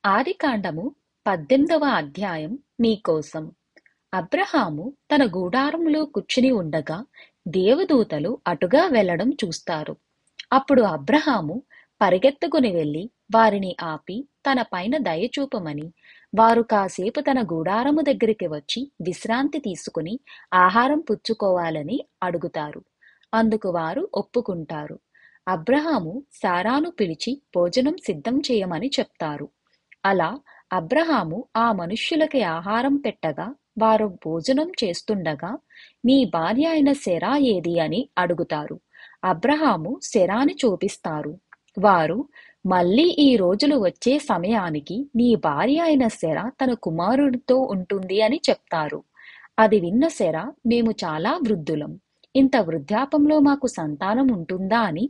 ఆదికాండము 18వ అధ్యాయం మీకోసం. అబ్రహాము తన గూడారంలో కూర్చుని ఉండగా దేవదూతలు అటుగా వెళ్ళడం చూస్తారు. అప్పుడు అబ్రహాము పరిగెత్తుకుని వెళ్ళి వారిని ఆపి తన పైన దయ చూపమని, వారు కాసేపు తన గూడారము దగ్గరికి వచ్చి విశ్రాంతి తీసుకుని ఆహారం పుచ్చుకోవాలని అడుగుతారు. అందుకు వారు ఒప్పుకుంటారు. అబ్రహాము శారాను పిలిచి భోజనం సిద్ధం చేయమని చెప్తారు. అలా అబ్రహాము ఆ మనుష్యులకి ఆహారం పెట్టగా వారు భోజనం చేస్తుండగా, నీ భార్య అయిన శెరా ఏది అని అడుగుతారు. అబ్రహాము శెరాని చూపిస్తారు. వారు, మళ్ళీ ఈ రోజులు వచ్చే సమయానికి నీ భార్య అయిన శెరా తన కుమారుడితో ఉంటుంది అని చెప్తారు. అది విన్న శెరా, మేము చాలా వృద్ధులం, ఇంత వృద్ధాపంలో మాకు సంతానం ఉంటుందా అని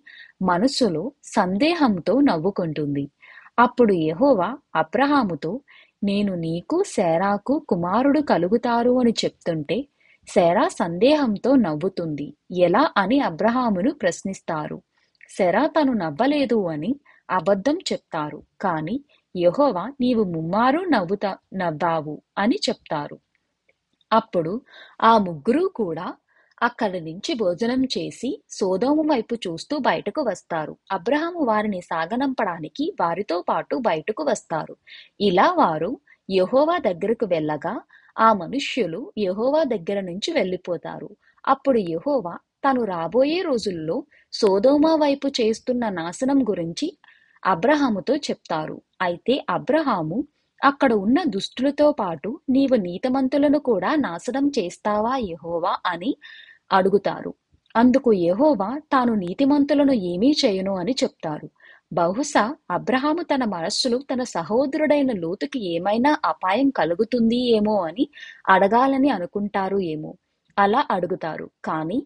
మనసులో సందేహంతో నవ్వుకుంటుంది. అప్పుడు యెహోవా అబ్రహాముతో, నేను నీకు శారాకు కుమారుడు కలుగుతారు అని చెప్తుంటే శారా సందేహంతో నవ్వుతుంది ఎలా అని అబ్రహామును ప్రశ్నిస్తారు. శారా తను నవ్వలేదు అని అబద్ధం చెప్తారు. కాని యెహోవా, నీవు ముమ్మారు నవ్వావు అని చెప్తారు. అప్పుడు ఆ ముగ్గురూ కూడా అక్కడి నుంచి భోజనం చేసి సోదోము వైపు చూస్తూ బయటకు వస్తారు. అబ్రహాము వారిని సాగనంపడానికి వారితో పాటు బయటకు వస్తారు. ఇలా వారు యెహోవా దగ్గరకు వెళ్ళగా ఆ మనుష్యులు యెహోవా దగ్గర నుంచి వెళ్ళిపోతారు. అప్పుడు యెహోవా తాను రాబోయే రోజుల్లో సోదోమ వైపు చేస్తున్న నాశనం గురించి అబ్రహాముతో చెప్తారు. అయితే అబ్రహాము, అక్కడ ఉన్న దుష్టులతో పాటు నీవు నీతిమంతులను కూడా నాశనం చేస్తావా యెహోవా అని అడుగుతారు. అందుకు యెహోవా తాను నీతిమంతులను ఏమీ చేయను అని చెప్తారు. బహుశా అబ్రహాము తన మనస్సులో తన సహోదరుడైన లోతుకి ఏమైనా అపాయం కలుగుతుంది ఏమో అని అడగాలని అనుకుంటారు ఏమో. అలా అడుగుతారు. కానీ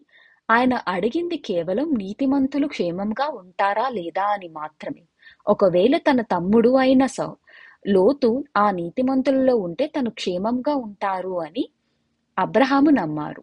ఆయన అడిగింది కేవలం నీతిమంతులు క్షేమంగా ఉంటారా లేదా అని మాత్రమే. ఒకవేళ తన తమ్ముడు అయిన లోతు ఆ నీతిమంతులలో ఉంటే తను క్షేమంగా ఉంటారు అని అబ్రహాము నమ్మారు.